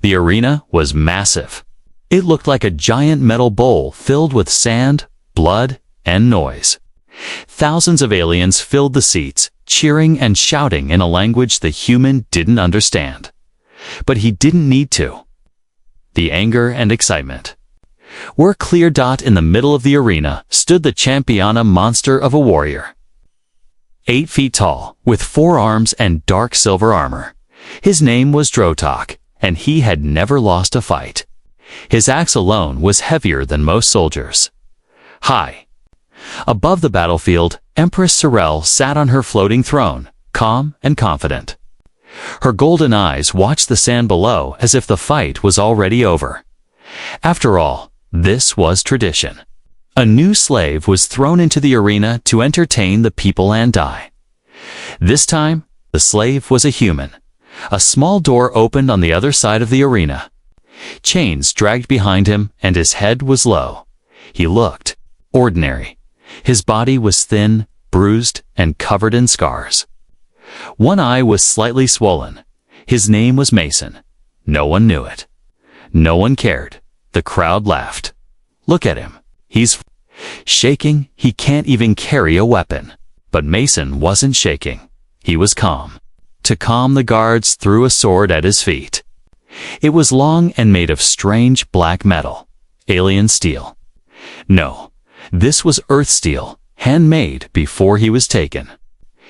The arena was massive. It looked like a giant metal bowl filled with sand, blood, and noise. Thousands of aliens filled the seats, cheering and shouting in a language the human didn't understand. But he didn't need to. The anger and excitement. Where clear dot in the middle of the arena stood the Champiana monster of a warrior. 8 feet tall, with 4 arms and dark silver armor. His name was Drotok, and he had never lost a fight. His axe alone was heavier than most soldiers. High. Above the battlefield, Empress Sorel sat on her floating throne, calm and confident. Her golden eyes watched the sand below as if the fight was already over. After all, this was tradition. A new slave was thrown into the arena to entertain the people and die. This time, the slave was a human. A small door opened on the other side of the arena. Chains dragged behind him, and his head was low. He looked ordinary. His body was thin, bruised, and covered in scars. One eye was slightly swollen. His name was Mason. No one knew it. No one cared. The crowd laughed. Look at him. He's shaking. He can't even carry a weapon. But Mason wasn't shaking. He was calm. To calm the guards threw a sword at his feet. It was long and made of strange black metal. Alien steel. No, this was earth steel, handmade before he was taken.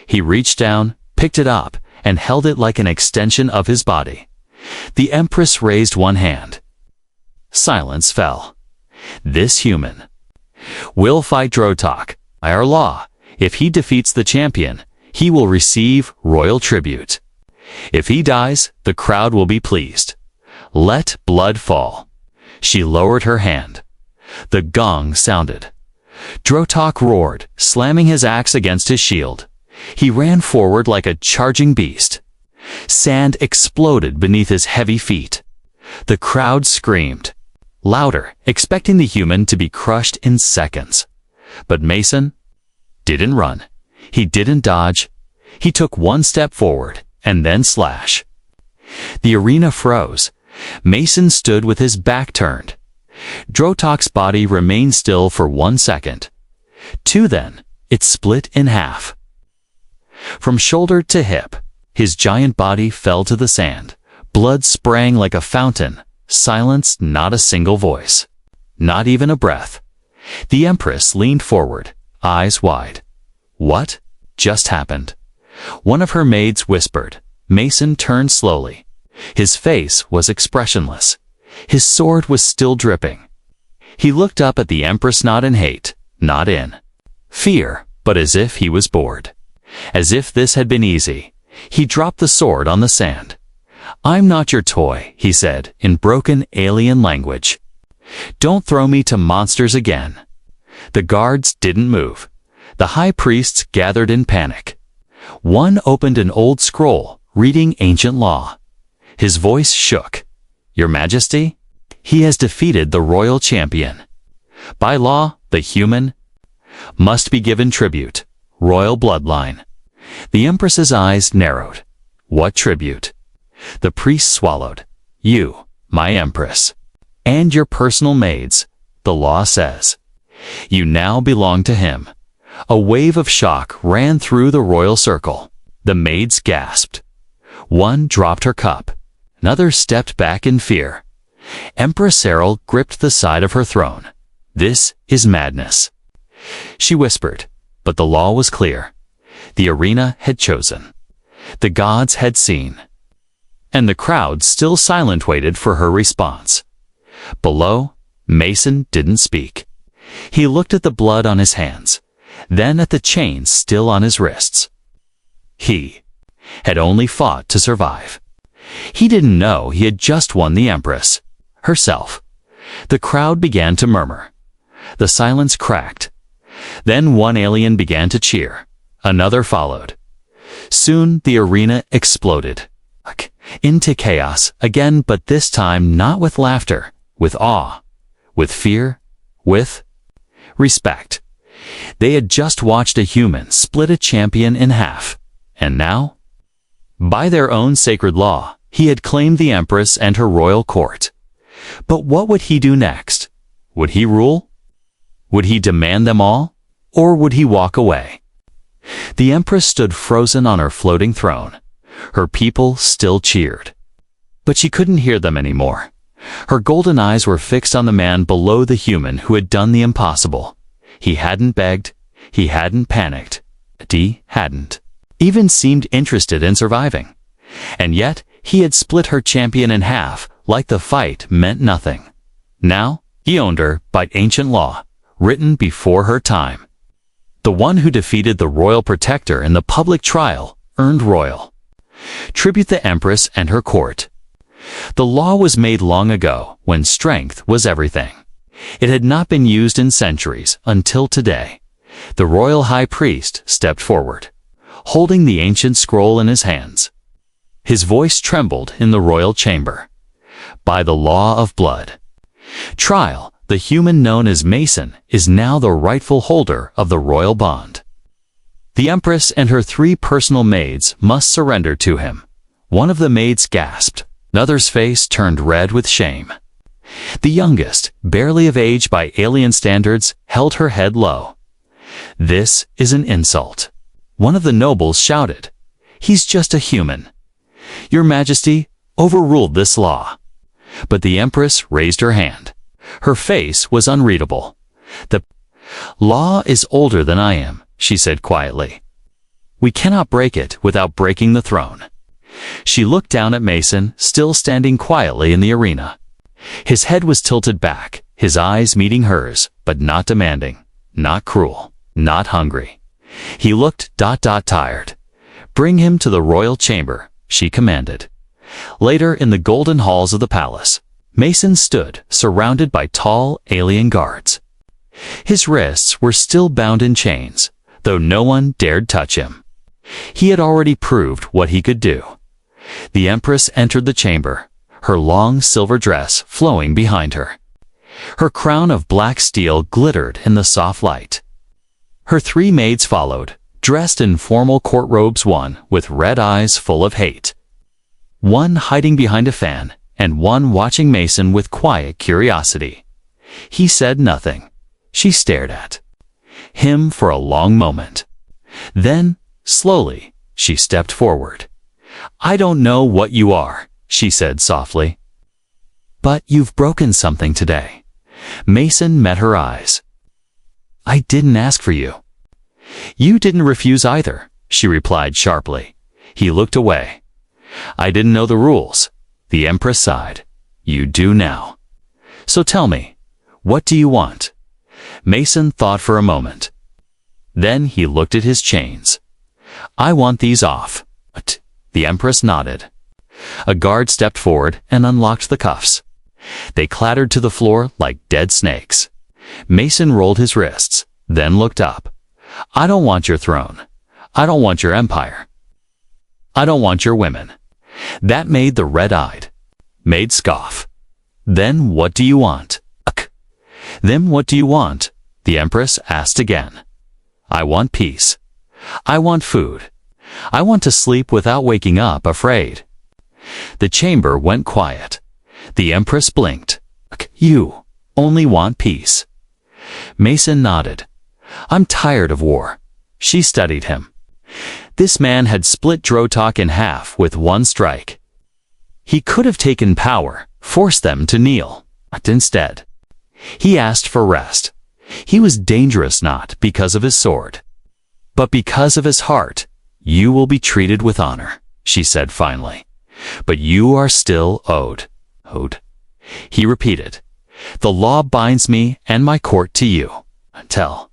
He reached down, picked it up, and held it like an extension of his body. The Empress raised one hand. Silence fell. This human will fight Drotok. By our law, if he defeats the champion, he will receive royal tribute. If he dies, the crowd will be pleased. Let blood fall. She lowered her hand. The gong sounded. Drotok roared, slamming his axe against his shield. He ran forward like a charging beast. Sand exploded beneath his heavy feet. The crowd screamed. Louder, expecting the human to be crushed in seconds. But Mason didn't run. He didn't dodge. He took one step forward, and then slash. The arena froze. Mason stood with his back turned. Drotok's body remained still for 1 second. 2 then, it split in half. From shoulder to hip, his giant body fell to the sand. Blood sprang like a fountain. Silence, not a single voice. Not even a breath. The Empress leaned forward, eyes wide. What just happened? One of her maids whispered. Mason turned slowly. His face was expressionless. His sword was still dripping. He looked up at the Empress not in hate, not in fear, but as if he was bored. As if this had been easy. He dropped the sword on the sand. I'm not your toy, he said, in broken alien language. Don't throw me to monsters again. The guards didn't move. The high priests gathered in panic. One opened an old scroll, reading ancient law. His voice shook. Your Majesty, he has defeated the royal champion. By law, the human must be given tribute. Royal bloodline. The Empress's eyes narrowed. What tribute? The priest swallowed. You, my Empress, and your personal maids, the law says. You now belong to him. A wave of shock ran through the royal circle. The maids gasped. One dropped her cup. Another stepped back in fear. Empress Sorel gripped the side of her throne. This is madness. She whispered, but the law was clear. The arena had chosen. The gods had seen. And the crowd, still silent, waited for her response. Below, Mason didn't speak. He looked at the blood on his hands, then at the chains still on his wrists. He had only fought to survive. He didn't know he had just won the Empress herself. The crowd began to murmur. The silence cracked. Then one alien began to cheer. Another followed. Soon the arena exploded. Into chaos again, but this time not with laughter, with awe, with fear, with respect. They had just watched a human split a champion in half, and now, by their own sacred law, He had claimed the Empress and her royal court. But what would he do next? Would he rule? Would he demand them all? Or would he walk away? The Empress stood frozen on her floating throne. Her people still cheered. But she couldn't hear them anymore. Her golden eyes were fixed on the man below the human who had done the impossible. He hadn't begged. He hadn't panicked. He hadn't even seemed interested in surviving. And yet, he had split her champion in half, like the fight meant nothing. Now, he owned her by ancient law, written before her time. The one who defeated the royal protector in the public trial earned royal tribute the Empress and her court. The law was made long ago, when strength was everything. It had not been used in centuries until today. The royal high priest stepped forward, holding the ancient scroll in his hands. His voice trembled in the royal chamber. By the law of blood. Trial, the human known as Mason, is now the rightful holder of the royal bond. The Empress and her 3 personal maids must surrender to him. One of the maids gasped. Another's face turned red with shame. The youngest, barely of age by alien standards, held her head low. This is an insult. One of the nobles shouted. He's just a human. Your Majesty overruled this law. But the Empress raised her hand. Her face was unreadable. The law is older than I am, she said quietly. We cannot break it without breaking the throne. She looked down at Mason, still standing quietly in the arena. His head was tilted back, his eyes meeting hers, but not demanding, not cruel, not hungry. He looked tired. Bring him to the royal chamber, she commanded. Later, in the golden halls of the palace, Mason stood, surrounded by tall, alien guards. His wrists were still bound in chains, though no one dared touch him. He had already proved what he could do. The Empress entered the chamber, her long silver dress flowing behind her. Her crown of black steel glittered in the soft light. Her 3 maids followed, dressed in formal court robes, one with red eyes full of hate. One hiding behind a fan, and one watching Mason with quiet curiosity. He said nothing. She stared at him for a long moment. Then, slowly, she stepped forward. I don't know what you are, she said softly. But you've broken something today. Mason met her eyes. I didn't ask for you. You didn't refuse either, she replied sharply. He looked away. I didn't know the rules. The Empress sighed. You do now. So tell me, what do you want? Mason thought for a moment. Then he looked at his chains. I want these off. The Empress nodded. A guard stepped forward and unlocked the cuffs. They clattered to the floor like dead snakes. Mason rolled his wrists, then looked up. I don't want your throne. I don't want your empire. I don't want your women. That made the red-eyed maid scoff. Then what do you want? Then what do you want? The Empress asked again. I want peace. I want food. I want to sleep without waking up afraid. The chamber went quiet. The Empress blinked. You only want peace. Mason nodded. I'm tired of war. She studied him. This man had split Drotok in half with one strike. He could have taken power, forced them to kneel. But instead, he asked for rest. He was dangerous not because of his sword, but because of his heart. You will be treated with honor, she said finally. But you are still owed. He repeated. The law binds me and my court to you. Until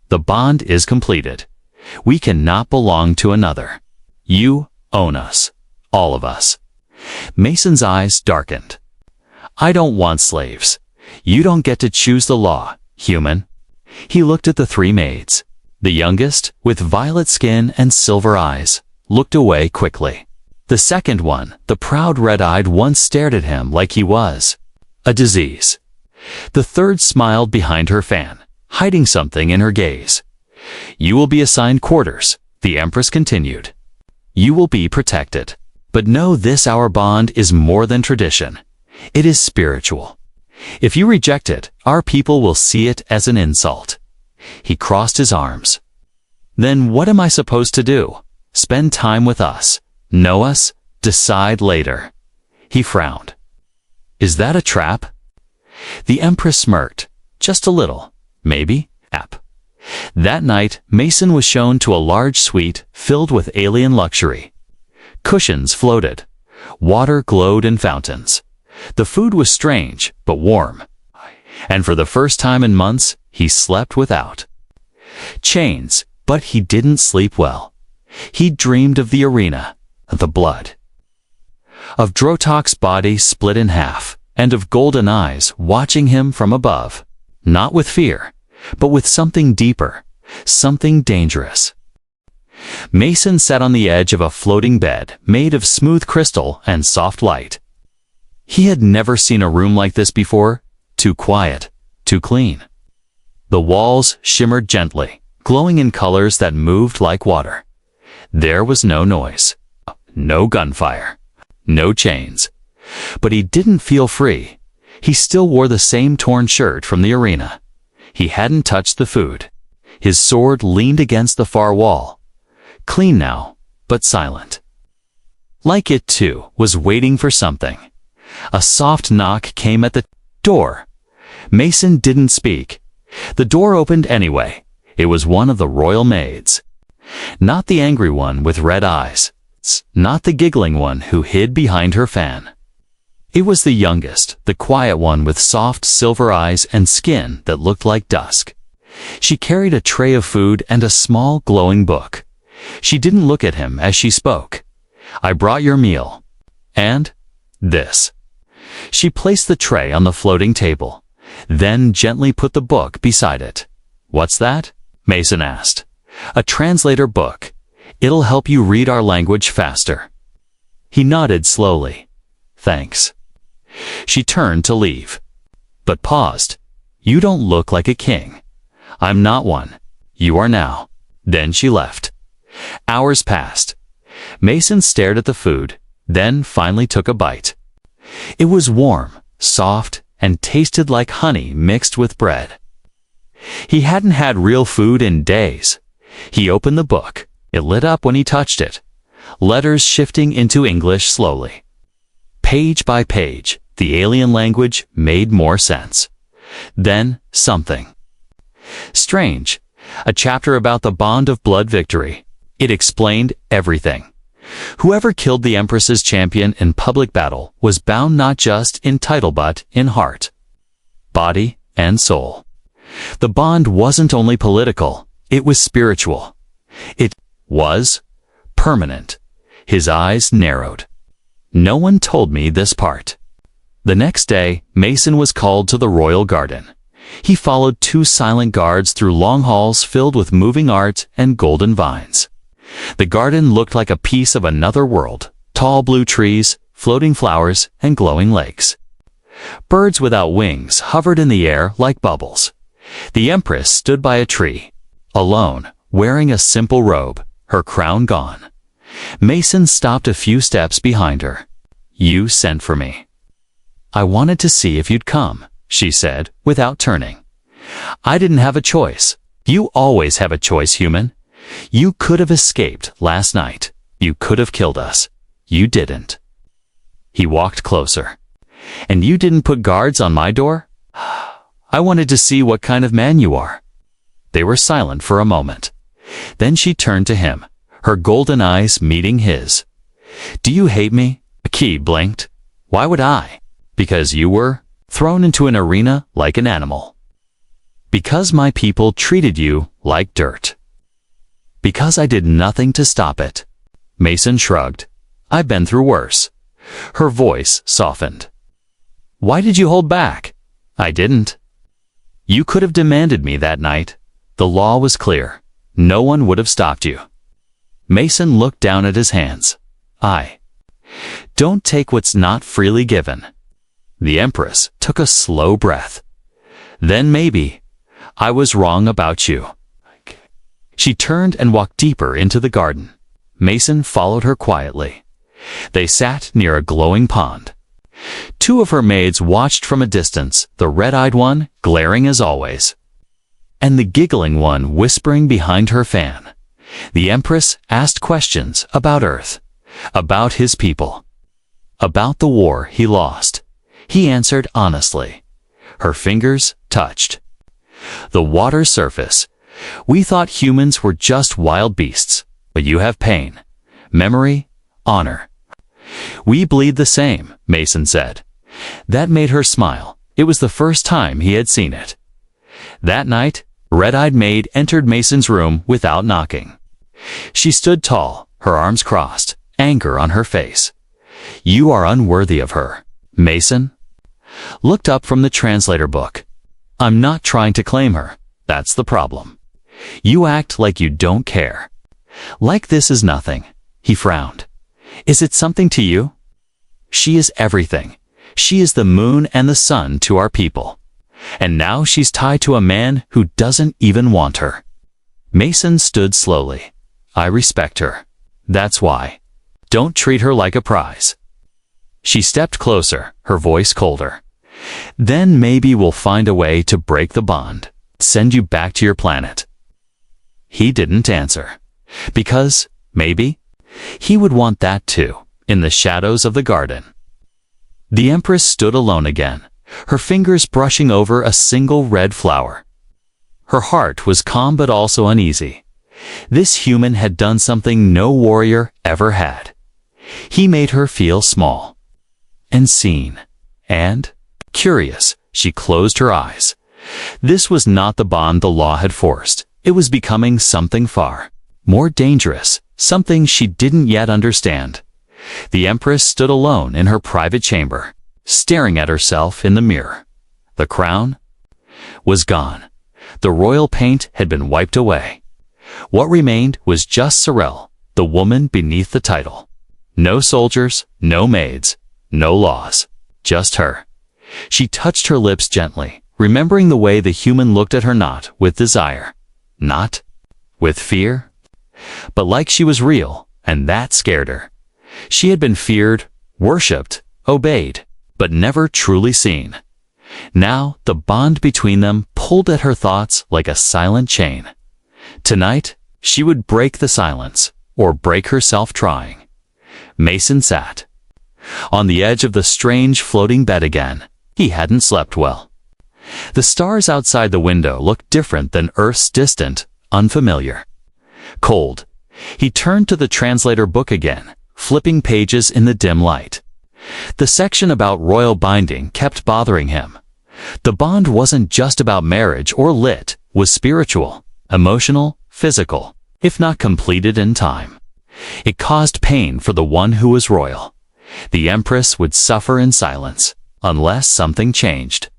the bond is completed, we cannot belong to another. You own us, all of us. Mason's eyes darkened. I don't want slaves. You don't get to choose the law, human. He looked at the 3 maids. The youngest, with violet skin and silver eyes, looked away quickly. The second one, the proud red-eyed one, stared at him like he was a disease. The third smiled behind her fan, hiding something in her gaze. You will be assigned quarters, the Empress continued. You will be protected. But know this: our bond is more than tradition. It is spiritual. If you reject it, our people will see it as an insult." He crossed his arms. "Then what am I supposed to do? Spend time with us, know us, decide later?" He frowned. "Is that a trap?" The Empress smirked. "Just a little, maybe." That night, Mason was shown to a large suite filled with alien luxury. Cushions floated. Water glowed in fountains. The food was strange, but warm. And for the first time in months, he slept without chains, but he didn't sleep well. He dreamed of the arena, the blood, of Drotok's body split in half, and of golden eyes watching him from above, not with fear, but with something deeper, something dangerous. Mason sat on the edge of a floating bed made of smooth crystal and soft light. He had never seen a room like this before, too quiet, too clean. The walls shimmered gently, glowing in colors that moved like water. There was no noise, no gunfire, no chains. But he didn't feel free. He still wore the same torn shirt from the arena. He hadn't touched the food. His sword leaned against the far wall. Clean now, but silent. Like it, too, was waiting for something. A soft knock came at the door. Mason didn't speak. The door opened anyway. It was one of the royal maids. Not the angry one with red eyes. Not the giggling one who hid behind her fan. It was the youngest, the quiet one with soft silver eyes and skin that looked like dusk. She carried a tray of food and a small glowing book. She didn't look at him as she spoke. "I brought your meal. And this." She placed the tray on the floating table, then gently put the book beside it. "What's that?" Mason asked. "A translator book. It'll help you read our language faster." He nodded slowly. "Thanks." She turned to leave, but paused. "You don't look like a king." "I'm not one. You are now." Then she left. Hours passed. Mason stared at the food, then finally took a bite. It was warm, soft, and tasted like honey mixed with bread. He hadn't had real food in days. He opened the book. It lit up when he touched it. Letters shifting into English slowly. Page by page, the alien language made more sense. Then something strange. A chapter about the bond of blood victory. It explained everything. Whoever killed the Empress's champion in public battle was bound not just in title but in heart, body, and soul. The bond wasn't only political, it was spiritual. It was permanent. His eyes narrowed. No one told me this part. The next day, Mason was called to the royal garden. He followed two silent guards through long halls filled with moving art and golden vines. The garden looked like a piece of another world. Tall blue trees, floating flowers, and glowing lakes. Birds without wings hovered in the air like bubbles. The Empress stood by a tree, alone, wearing a simple robe, her crown gone. Mason stopped a few steps behind her. "You sent for me." "I wanted to see if you'd come," she said, without turning. "I didn't have a choice. You always have a choice, human. You could have escaped last night. You could have killed us. You didn't." He walked closer. "And you didn't put guards on my door?" "I wanted to see what kind of man you are." They were silent for a moment. Then she turned to him, her golden eyes meeting his. "Do you hate me?" He blinked. "Why would I?" "Because you were thrown into an arena like an animal. Because my people treated you like dirt. Because I did nothing to stop it." Mason shrugged. "I've been through worse." Her voice softened. "Why did you hold back?" "I didn't." "You could have demanded me that night. The law was clear. No one would have stopped you." Mason looked down at his hands. "I don't take what's not freely given." The Empress took a slow breath. "Then maybe I was wrong about you." She turned and walked deeper into the garden. Mason followed her quietly. They sat near a glowing pond. Two of her maids watched from a distance, the red-eyed one glaring as always, and the giggling one whispering behind her fan. The Empress asked questions about Earth, about his people, about the war he lost. He answered honestly. Her fingers touched the water's surface. We thought humans were just wild beasts, but you have pain, memory, honor. We bleed the same, Mason said. That made her smile. It was the first time he had seen it. That night, Red-Eyed Maid entered Mason's room without knocking. She stood tall, her arms crossed, anger on her face. You are unworthy of her. Mason looked up from the translator book. I'm not trying to claim her. That's the problem. You act like you don't care. Like this is nothing. He frowned. Is it something to you? She is everything. She is the moon and the sun to our people. And now she's tied to a man who doesn't even want her. Mason stood slowly. I respect her. That's why. Don't treat her like a prize. She stepped closer, her voice colder. Then maybe we'll find a way to break the bond, send you back to your planet. He didn't answer. Because, maybe, he would want that too, in the shadows of the garden. The Empress stood alone again, her fingers brushing over a single red flower. Her heart was calm but also uneasy. This human had done something no warrior ever had. He made her feel small and seen, and curious. She closed her eyes. This was not the bond the law had forced. It was becoming something far more dangerous, something she didn't yet understand. The Empress stood alone in her private chamber, staring at herself in the mirror. The crown was gone. The royal paint had been wiped away. What remained was just Sorel, the woman beneath the title. No soldiers, no maids, no laws, just her. She touched her lips gently, remembering the way the human looked at her, not with desire, not with fear, but like she was real, and that scared her. She had been feared, worshipped, obeyed, but never truly seen. Now the bond between them pulled at her thoughts like a silent chain. Tonight, she would break the silence, or break herself trying. Mason sat on the edge of the strange floating bed again. He hadn't slept well. The stars outside the window looked different than Earth's, distant, unfamiliar, cold. He turned to the translator book again, flipping pages in the dim light. The section about royal binding kept bothering him. The bond wasn't just about marriage or lit, was spiritual, emotional, physical, if not completed in time. It caused pain for the one who was royal. The Empress would suffer in silence, unless something changed.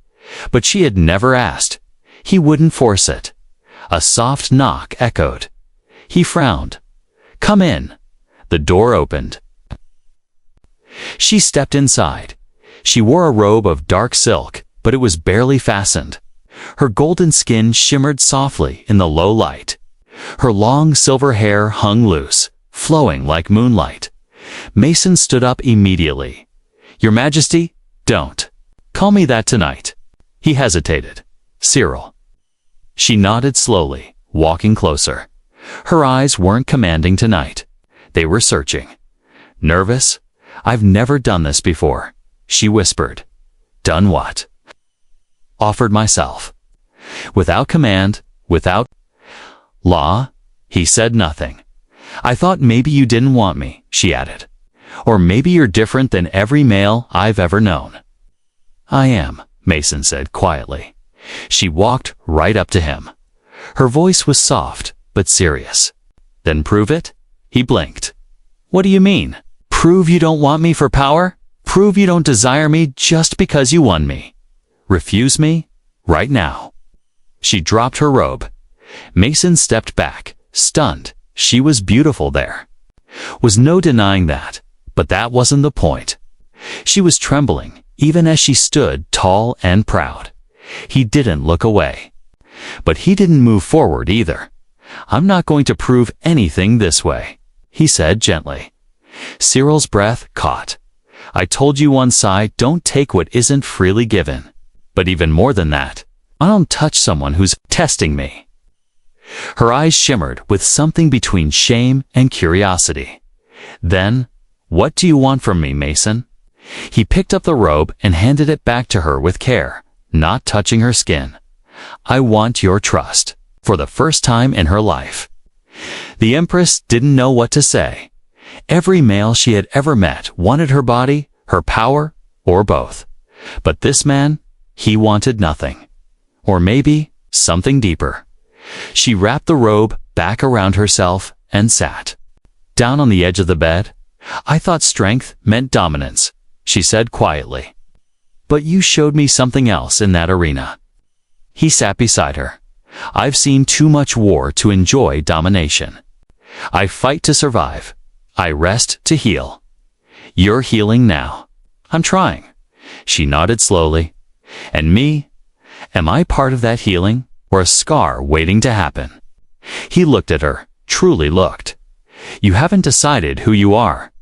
But she had never asked. He wouldn't force it. A soft knock echoed. He frowned. Come in. The door opened. She stepped inside. She wore a robe of dark silk, but it was barely fastened. Her golden skin shimmered softly in the low light. Her long silver hair hung loose, flowing like moonlight. Mason stood up immediately. Your Majesty, don't call me that tonight. He hesitated. Cyril. She nodded slowly, walking closer. Her eyes weren't commanding tonight. They were searching. Nervous? I've never done this before, she whispered. Done what? Offered myself. Without command, without law, he said nothing. I thought maybe you didn't want me, she added. Or maybe you're different than every male I've ever known. I am, Mason said quietly. She walked right up to him. Her voice was soft, but serious. Then prove it? He blinked. What do you mean? Prove you don't want me for power? Prove you don't desire me just because you won me? Refuse me? Right now. She dropped her robe. Mason stepped back, stunned. She was beautiful there. Was no denying that, but that wasn't the point. She was trembling, even as she stood tall and proud. He didn't look away. But he didn't move forward either. I'm not going to prove anything this way, he said gently. Cyril's breath caught. I told you once, don't take what isn't freely given. But even more than that, I don't touch someone who's testing me. Her eyes shimmered with something between shame and curiosity. Then, what do you want from me, Mason? He picked up the robe and handed it back to her with care, not touching her skin. I want your trust, for the first time in her life. The Empress didn't know what to say. Every male she had ever met wanted her body, her power, or both. But this man, he wanted nothing. Or maybe something deeper. She wrapped the robe back around herself and sat down on the edge of the bed. I thought strength meant dominance, she said quietly. But you showed me something else in that arena. He sat beside her. I've seen too much war to enjoy domination. I fight to survive. I rest to heal. You're healing now. I'm trying. She nodded slowly. And me? Am I part of that healing, or a scar waiting to happen? He looked at her, truly looked. You haven't decided who you are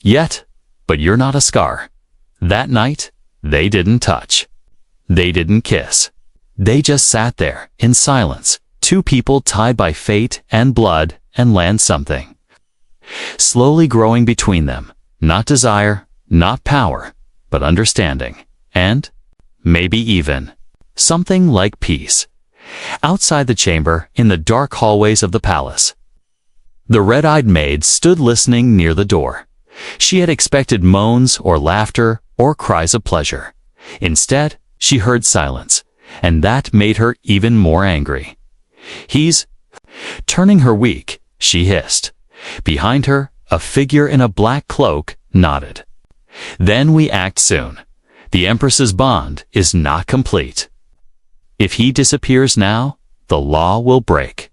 yet, but you're not a scar. That night, they didn't touch. They didn't kiss. They just sat there, in silence, two people tied by fate and blood and land something. Slowly growing between them, not desire, not power, but understanding, and, maybe even, something like peace. Outside the chamber, in the dark hallways of the palace, the red-eyed maid stood listening near the door. She had expected moans or laughter or cries of pleasure. Instead, she heard silence, and that made her even more angry. He's turning her weak, she hissed. Behind her, a figure in a black cloak nodded. Then we act soon. The Empress's bond is not complete. If he disappears now, the law will break.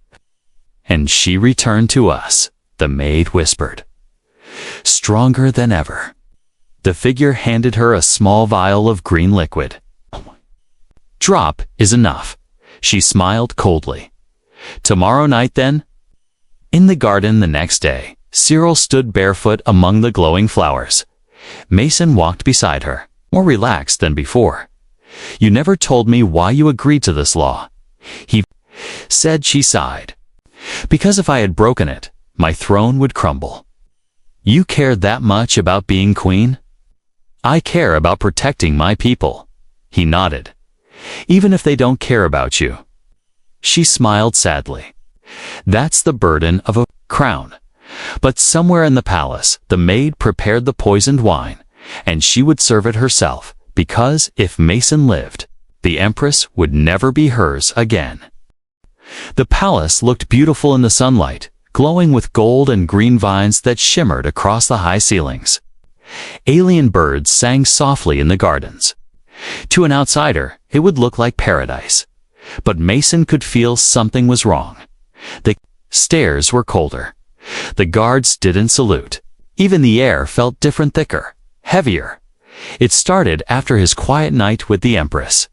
And she returned to us, the maid whispered. Stronger than ever. The figure handed her a small vial of green liquid. Drop is enough. She smiled coldly. Tomorrow night then? In the garden the next day, Cyril stood barefoot among the glowing flowers. Mason walked beside her, more relaxed than before. You never told me why you agreed to this law. He said. She sighed. Because if I had broken it, my throne would crumble. You cared that much about being queen? I care about protecting my people. He nodded. Even if they don't care about you. She smiled sadly. That's the burden of a crown. But somewhere in the palace, the maid prepared the poisoned wine, and she would serve it herself, because if Mason lived, the Empress would never be hers again. The palace looked beautiful in the sunlight, glowing with gold and green vines that shimmered across the high ceilings. Alien birds sang softly in the gardens. To an outsider, it would look like paradise. But Mason could feel something was wrong. The stairs were colder. The guards didn't salute. Even the air felt different, thicker, heavier. It started after his quiet night with the Empress.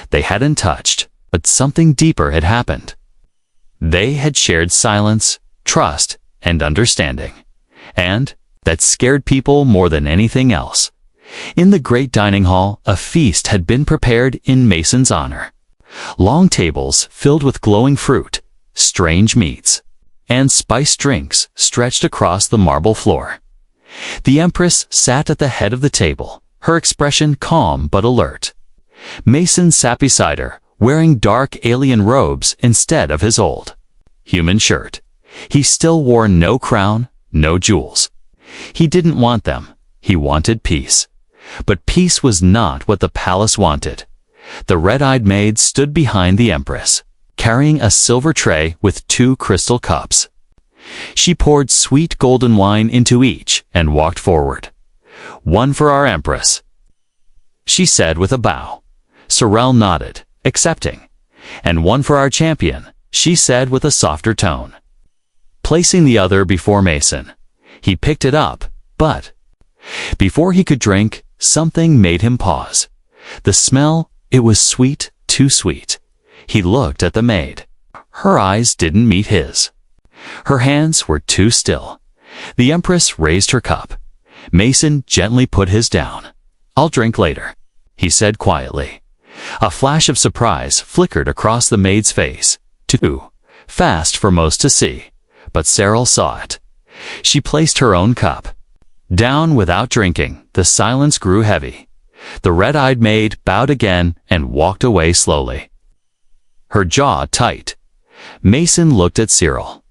They hadn't touched, but something deeper had happened. They had shared silence, trust, and understanding. And that scared people more than anything else. In the great dining hall, a feast had been prepared in Mason's honor. Long tables filled with glowing fruit, strange meats, and spiced drinks stretched across the marble floor. The Empress sat at the head of the table, her expression calm but alert. Mason sat beside her, wearing dark alien robes instead of his old human shirt. He still wore no crown, no jewels. He didn't want them. He wanted peace. But peace was not what the palace wanted. The red-eyed maid stood behind the Empress, carrying a silver tray with 2 crystal cups. She poured sweet golden wine into each and walked forward. One for our Empress, she said with a bow. Sorel nodded, accepting. And one for our champion, she said with a softer tone. Placing the other before Mason, he picked it up, but before he could drink, something made him pause. The smell, it was sweet, too sweet. He looked at the maid. Her eyes didn't meet his. Her hands were too still, The Empress raised her cup. Mason gently put his down. "I'll drink later," he said quietly. A flash of surprise flickered across the maid's face. Too fast for most to see, but Cyril saw it. She placed her own cup down without drinking. The silence grew heavy. The red-eyed maid bowed again and walked away slowly, her jaw tight. Mason looked at Cyril.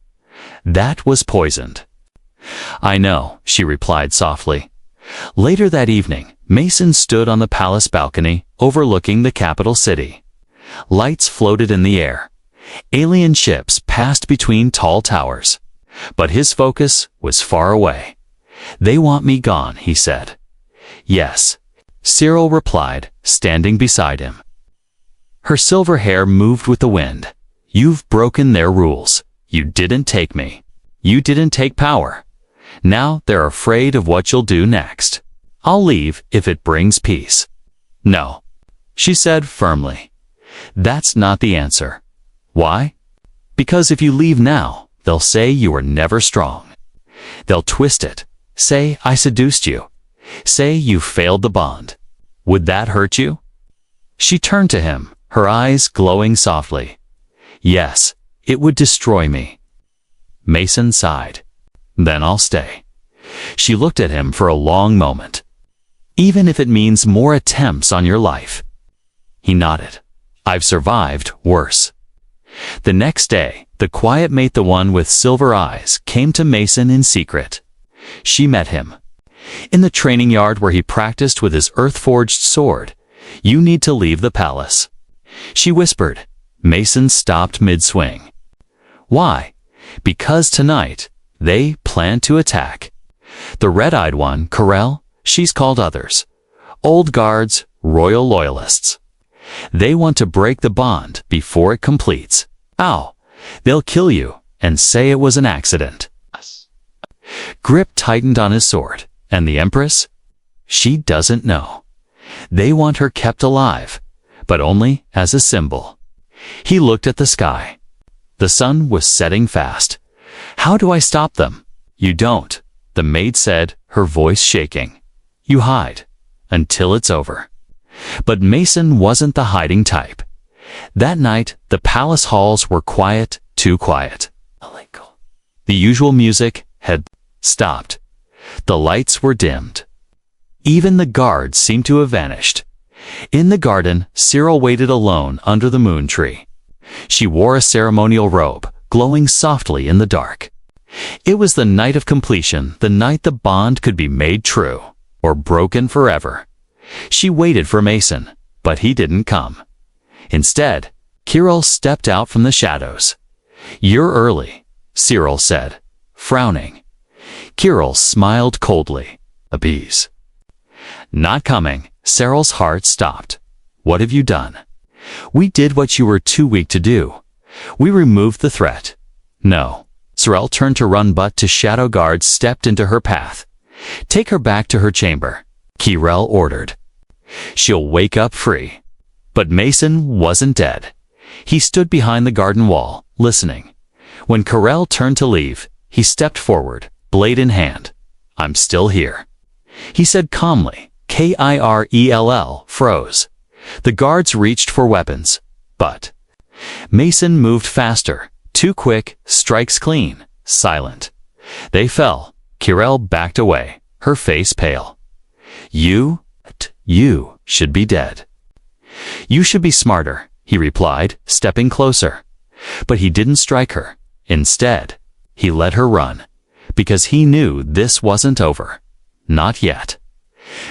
"That was poisoned." "I know," she replied softly. Later that evening, Mason stood on the palace balcony overlooking the capital city. Lights floated in the air. Alien ships passed between tall towers. But his focus was far away. "They want me gone," he said. "Yes," Cyril replied, standing beside him. Her silver hair moved with the wind. "You've broken their rules. You didn't take me. You didn't take power. Now they're afraid of what you'll do next. I'll leave if it brings peace." "No," she said firmly. "That's not the answer." "Why?" "Because if you leave now, they'll say you were never strong. They'll twist it, say I seduced you, say you failed the bond. Would that hurt you?" She turned to him, her eyes glowing softly. "Yes, it would destroy me." Mason sighed. "Then I'll stay." She looked at him for a long moment. "Even if it means more attempts on your life." He nodded. "I've survived worse." The next day, the quiet mate, the one with silver eyes, came to Mason in secret. She met him in the training yard where he practiced with his earth-forged sword. "You need to leave the palace," she whispered. Mason stopped mid-swing. "Why?" "Because tonight, they plan to attack. The red-eyed one, Corel, she's called others. Old guards, royal loyalists. They want to break the bond before it completes. Ow! They'll kill you and say it was an accident." Grip tightened on his sword. "And the Empress? She doesn't know. They want her kept alive, but only as a symbol." He looked at the sky. The sun was setting fast. "How do I stop them?" "You don't," the maid said, her voice shaking. "You hide until it's over." But Mason wasn't the hiding type. That night, the palace halls were quiet, too quiet. The usual music had stopped. The lights were dimmed. Even the guards seemed to have vanished. In the garden, Cyril waited alone under the moon tree. She wore a ceremonial robe, glowing softly in the dark. It was the night of completion, the night the bond could be made true, or broken forever. She waited for Mason, but he didn't come. Instead, Cyril stepped out from the shadows. "You're early," Cyril said, frowning. Cyril smiled coldly. "A bees." "Not coming." Cyril's heart stopped. "What have you done?" "We did what you were too weak to do. We removed the threat." "No." Cyril turned to run, but two shadow guards stepped into her path. "Take her back to her chamber," Cyril ordered. "She'll wake up free." But Mason wasn't dead. He stood behind the garden wall, listening. When Corel turned to leave, he stepped forward, blade in hand. "I'm still here," he said calmly. Kirell froze. The guards reached for weapons, but Mason moved faster, too quick, strikes clean, silent. They fell. Kirell backed away, her face pale. You should be dead." "You should be smarter," he replied, stepping closer. But he didn't strike her. Instead, he let her run, because he knew this wasn't over. Not yet.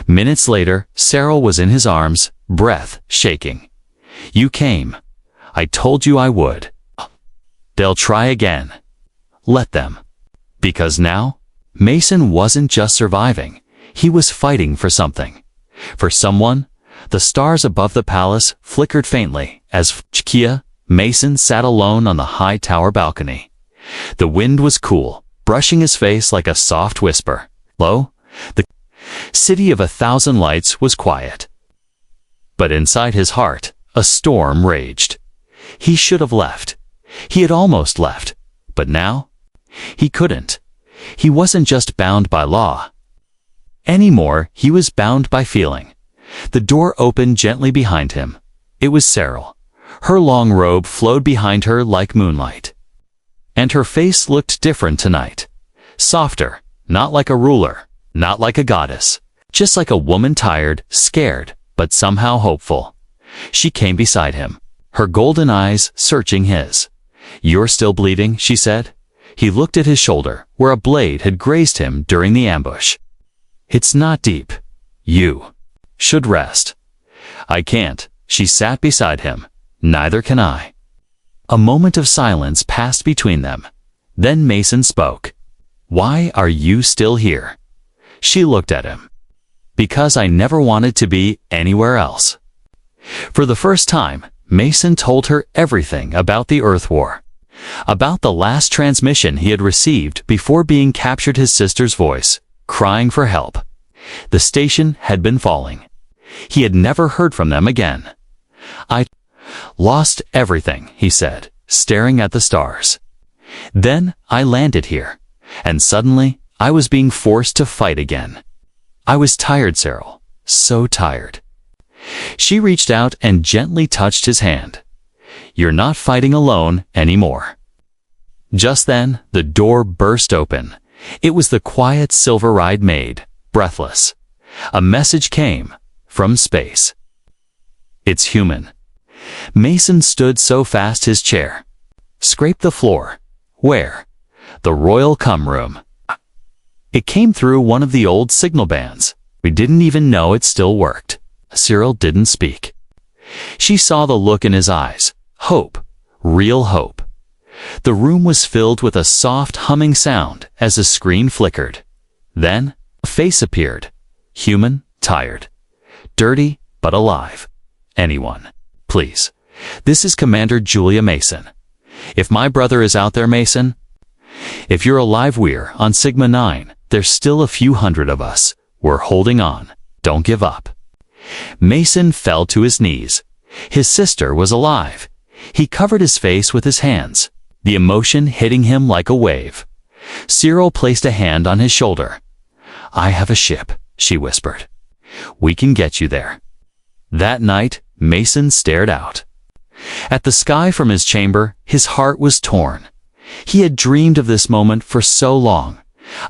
Minutes later, Cyril was in his arms, breath shaking. "You came. I told you I would. They'll try again. Let them." Because now, Mason wasn't just surviving. He was fighting for something. For someone. The stars above the palace flickered faintly as Mason sat alone on the high tower balcony. The wind was cool, brushing his face like a soft whisper. Lo, the city of 1,000 lights was quiet. But inside his heart, a storm raged. He should have left. He had almost left. But now, he couldn't. He wasn't just bound by law. Anymore, he was bound by feeling. The door opened gently behind him. It was Cyril. Her long robe flowed behind her like moonlight. And her face looked different tonight. Softer, not like a ruler, not like a goddess, just like a woman tired, scared, but somehow hopeful. She came beside him, her golden eyes searching his. "You're still bleeding," she said. He looked at his shoulder, where a blade had grazed him during the ambush. "It's not deep. You should rest." "I can't." She sat beside him. "Neither can I." A moment of silence passed between them. Then Mason spoke. "Why are you still here?" She looked at him. "Because I never wanted to be anywhere else." For the first time, Mason told her everything about the Earth War. About the last transmission he had received before being captured, his sister's voice, crying for help. The station had been falling. He had never heard from them again. "I lost everything," he said, staring at the stars. "Then I landed here, and suddenly I was being forced to fight again. I was tired, Cyril, so tired." She reached out and gently touched his hand. "You're not fighting alone anymore." Just then, the door burst open. It was the quiet, silver-eyed maid, breathless. A message came from space. "It's human." Mason stood so fast his chair scraped the floor. "Where?" "The Royal Come Room." It came through one of the old signal bands. We didn't even know it still worked. Cyril didn't speak. She saw the look in his eyes. Hope. Real hope. The room was filled with a soft humming sound as the screen flickered. Then, a face appeared. Human, tired. Dirty, but alive. "Anyone, please. This is Commander Julia Mason. If my brother is out there, Mason. If you're alive, we're on Sigma 9. There's still a few hundred of us. We're holding on. Don't give up." Mason fell to his knees. His sister was alive. He covered his face with his hands, the emotion hitting him like a wave. Cyril placed a hand on his shoulder. "I have a ship," she whispered. "We can get you there." That night, Mason stared out at the sky from his chamber. His heart was torn. He had dreamed of this moment for so long.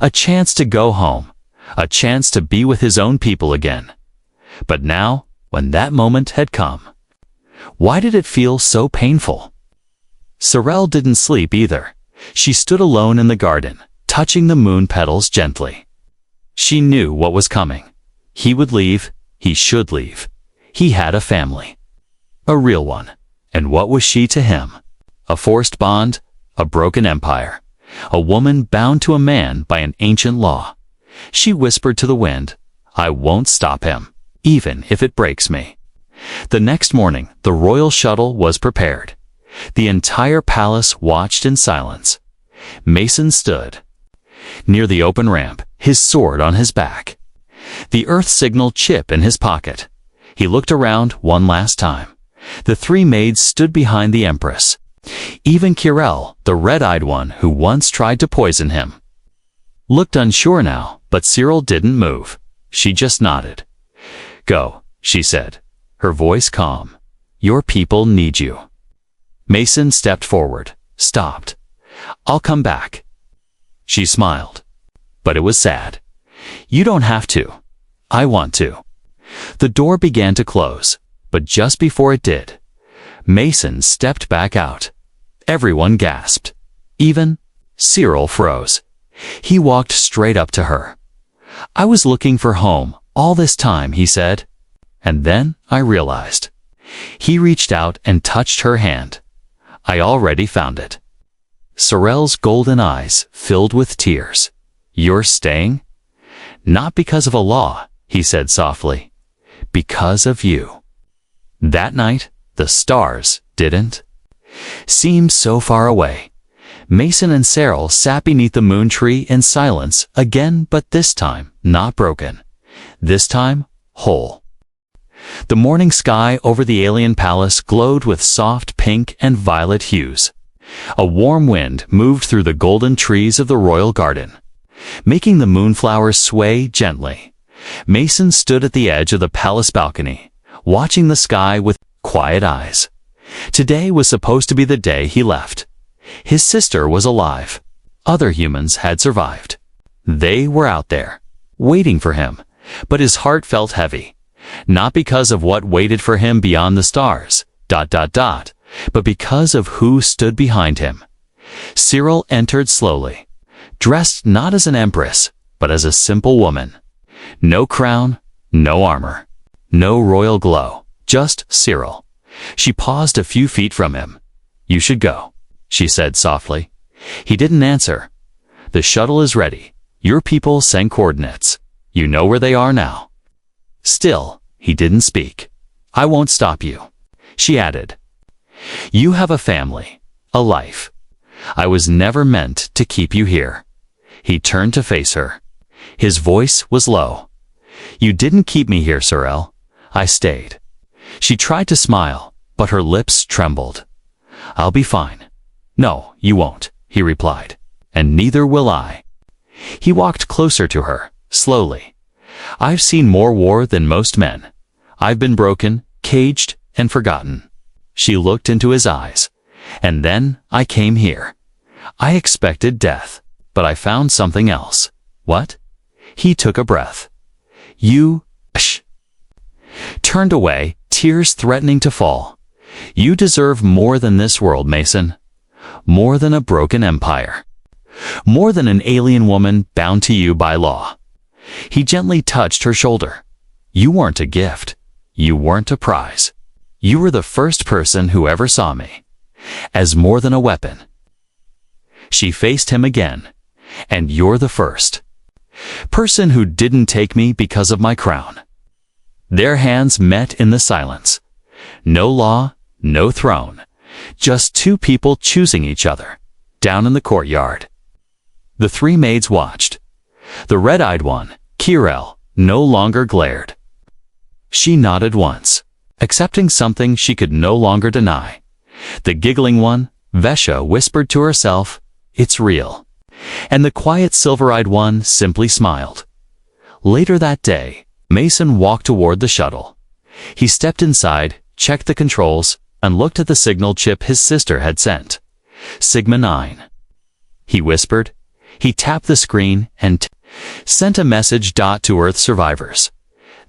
A chance to go home. A chance to be with his own people again. But now, when that moment had come, why did it feel so painful? Cyril didn't sleep either. She stood alone in the garden, touching the moon petals gently. She knew what was coming. He would leave. He should leave. He had a family. A real one. And what was she to him? A forced bond? A broken empire? A woman bound to a man by an ancient law? She whispered to the wind, "I won't stop him, even if it breaks me." The next morning, the royal shuttle was prepared. The entire palace watched in silence. Mason stood near the open ramp, his sword on his back, the Earth signal chip in his pocket. He looked around one last time. The three maids stood behind the Empress. Even Kirel, the red-eyed one who once tried to poison him, looked unsure now, but Cyril didn't move. She just nodded. "Go," she said, her voice calm. "Your people need you." Mason stepped forward, stopped. "I'll come back." She smiled. But it was sad. "You don't have to. I want to." The door began to close, but just before it did, Mason stepped back out. Everyone gasped. Even Cyril froze. He walked straight up to her. "I was looking for home all this time," he said. And then I realized. He reached out and touched her hand. "I already found it." Cyril's golden eyes filled with tears. "You're staying?" "Not because of a law," he said softly. "Because of you." That night, the stars didn't seem so far away. Mason and Cyril sat beneath the moon tree in silence again, but this time not broken. This time, whole. The morning sky over the alien palace glowed with soft pink and violet hues. A warm wind moved through the golden trees of the royal garden. making the moonflowers sway gently. Mason stood at the edge of the palace balcony, watching the sky with quiet eyes. Today was supposed to be the day he left. His sister was alive. Other humans had survived. They were out there, waiting for him, but his heart felt heavy. Not because of what waited for him beyond the stars, but because of who stood behind him. Cyril entered slowly, dressed not as an empress, but as a simple woman. No crown, no armor, no royal glow, just Cyril. She paused a few feet from him. "You should go," she said softly. He didn't answer. "The shuttle is ready. Your people sent coordinates. You know where they are now." Still, he didn't speak. "I won't stop you," she added. "You have a family, a life. I was never meant to keep you here." He turned to face her. His voice was low. "You didn't keep me here, Cyril. I stayed." She tried to smile, but her lips trembled. "I'll be fine." "No, you won't," he replied. "And neither will I." He walked closer to her, slowly. "I've seen more war than most men. I've been broken, caged, and forgotten." She looked into his eyes. "And then I came here. I expected death, but I found something else." "What?" He took a breath. "You, turned away, tears threatening to fall. "You deserve more than this world, Mason. More than a broken empire. More than an alien woman bound to you by law." He gently touched her shoulder. "You weren't a gift. You weren't a prize. You were the first person who ever saw me as more than a weapon." She faced him again. "And you're the first person who didn't take me because of my crown." Their hands met in the silence. No law, no throne, just two people choosing each other, down in the courtyard. The three maids watched. The red-eyed one, Kirel, no longer glared. She nodded once, accepting something she could no longer deny. The giggling one, Vesha, whispered to herself, "It's real." And the quiet silver-eyed one simply smiled. Later that day, Mason walked toward the shuttle. He stepped inside, checked the controls, and looked at the signal chip his sister had sent. Sigma 9. He whispered. He tapped the screen and sent a message to Earth survivors.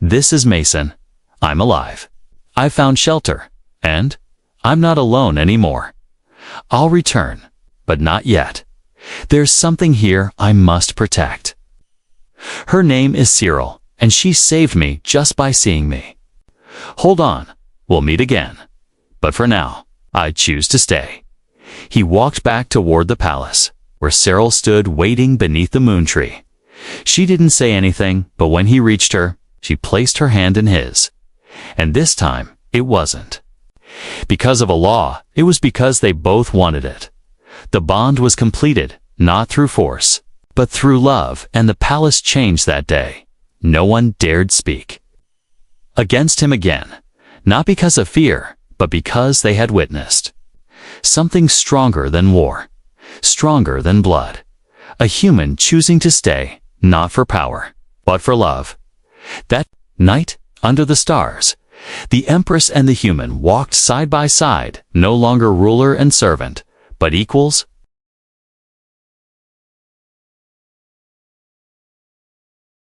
"This is Mason. I'm alive. I found shelter, and I'm not alone anymore. I'll return, but not yet. There's something here I must protect. Her name is Cyril, and she saved me just by seeing me. Hold on, we'll meet again. But for now, I choose to stay." He walked back toward the palace, where Cyril stood waiting beneath the moon tree. She didn't say anything, but when he reached her, she placed her hand in his. And this time, it wasn't because of a law, it was because they both wanted it. The bond was completed, not through force, but through love, and the palace changed that day. No one dared speak against him again, not because of fear, but because they had witnessed something stronger than war, stronger than blood. A human choosing to stay, not for power, but for love. That night, under the stars, the Empress and the human walked side by side, no longer ruler and servant, but equals,